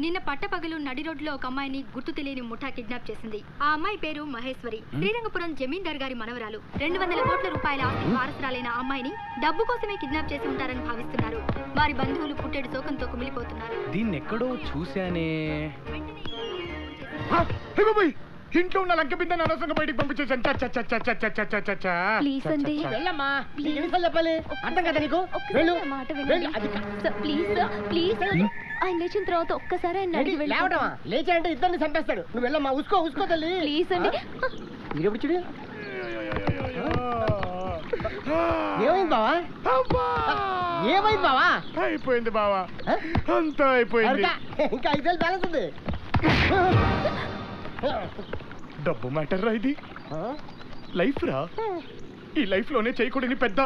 నిన్న పట్టపగలు నడి రోడ్లో ఒక అమ్మాయిని గుర్తు తెలియని ముఠా కిడ్నాప్ చేసింది. ఆ అమ్మాయి పేరు మహేశ్వరి. శ్రీరంగపురం జమీందార్ గారి మనవరాలు. 200 కోట్ల రూపాయల ఆస్తి వారసురాలైన అమ్మాయిని డబ్బు కోసమే కిడ్నాప్ చేసి ఉంటారని భావిస్తున్నారు. వారి బంధువులు పుట్టెడు శోకంతో కుమిలిపోతున్నారు. దీన్ని ఎక్కడో చూశానే. ఇంట్లో ఉన్న లంక బిందె అనవసరంగా బయటికి పంపించేసాను. ప్లీజ్ అండి, వెళ్ళమ్మా. చెప్పాలి అర్థం కదా నీకు? వెళ్ళు. Please please. ఆయన లేచిన తర్వాత ఒక్కసారి ఆయన అడిగి వెళ్ళి లేవటమా? లేచాడంటే ఇద్దరిని చంపేస్తాడు. నువ్వు వెళ్ళమ్మా. ఉసుకో తల్లి. ప్లీజ్ అండి. మీరెప్పుడు చూడు. ఏమైంది బావా? ఏమైంది బావా? అయిపోయింది బావా, అంతా అయిపోయింది. ఇంకా 5 వేలు బ్యాలెన్స్ ఉంది. డబ్బు మ్యాటర్ రా ఇది. లైఫ్ రా. ఈ లైఫ్ లోనే చేయకూడని పెద్ద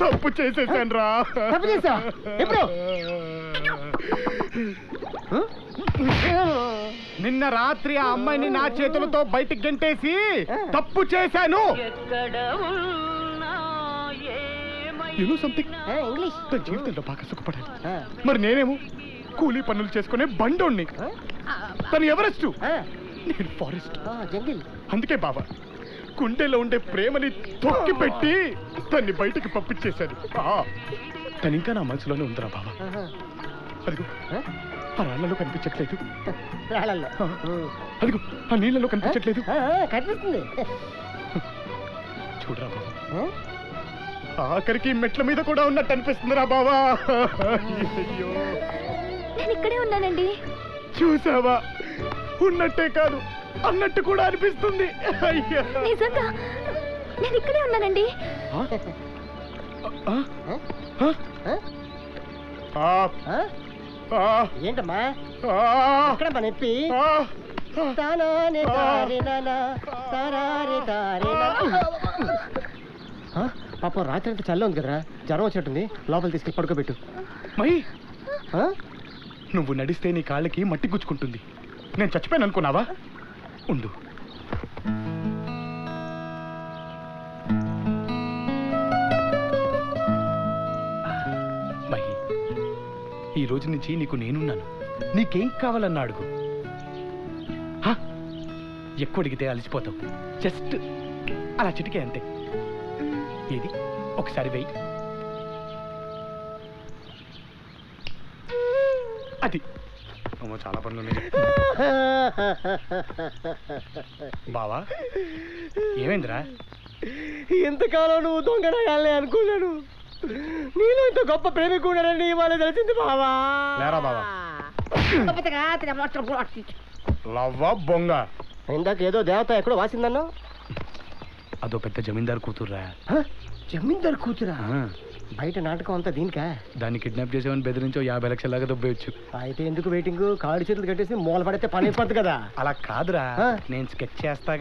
తప్పు చేసేసాను రా. తప్పు చేసా? ఎప్పుడు? నిన్న రాత్రి ఆ అమ్మాయిని నా చేతులతో బయటికి గెంటేసి తప్పు చేశాను. ఇంగ్లీష్ తన జీవితంలో బాగా సుఖపడాలి. మరి నేనేమో కూలీ పనులు చేసుకునే బండోణ్ణి. తను ఎవరెస్ట్, నేను ఫారెస్ట్. అందుకే బాబా గుండెలో ఉండే ప్రేమని తొక్కి పెట్టి తన్ని బయటికి పంపించేశాను. తను ఇంకా నా మనసులోనే ఉందిరా బాబా. అదిగో ఆ రాళ్లలో కనిపించట్లేదు. అదిగో ఆ నీళ్ళలో కనిపించట్లేదు. కనిపిస్తుంది. చూడరా బాబా, ఆఖరికి మెట్ల మీద కూడా ఉన్నట్టు అనిపిస్తుందిరా బాబా. అయ్యో, నేను ఇక్కడే ఉన్నానండి. చూసావా, ఉన్నట్టే కాదు అన్నట్టు కూడా అనిపిస్తుంది. అయ్యా, నిజంగా నేను ఇక్కడే ఉన్నానండి. ఏంటమ్మా అక్కడ నొప్పి? పాపం రాత్రి అంతా చల్ల ఉంది కదరా, జ్వరం వచ్చినట్టుంది. లోపల తీసుకెళ్ళి పడుకోబెట్టు. మై, నువ్వు నడిస్తే నీ కాళ్ళకి మట్టి గుచ్చుకుంటుంది. నేను చచ్చిపోయాను అనుకున్నావా? ఉండు. మహి, ఈ రోజు నుంచి నీకు నేనున్నాను. నీకేం కావాలన్నా అడుగు. ఎక్కువ అడిగితే అలసిపోతావు. జస్ట్ అలా చిటికే అంతే. ఏది ఒకసారి వెయ్యి. అది చాలా పనులు ఉన్నాయి బావా. ఏమైందిరా? ఎంతకాలం నువ్వు దొంగరాయాలని అనుకున్నాను. నేను ఇంత గొప్ప ప్రేమికున్నానని ఇవాళ తెలిసింది బావా. లేరా బావా, లవ్వా బొంగ. ఇందాక ఏదో దేవత ఎక్కడో వాసిందన్నా. అదో పెద్ద జమీందారు కూతుర్రా. జమీందారు కూతురా? బయట నాటకం అంతా దీనికా? దాన్ని కిడ్నాప్ చేసామని బెదిరించో 50 లక్షలాగా దొబ్బేయచ్చు. అయితే ఎందుకు వెయిటింగ్? కాళ్ళు చేతులు కట్టేసి మూల పడితే పని అయిపోద్ది కదా. అలా కాదురా, నేను స్కెచ్ చేస్తాగా.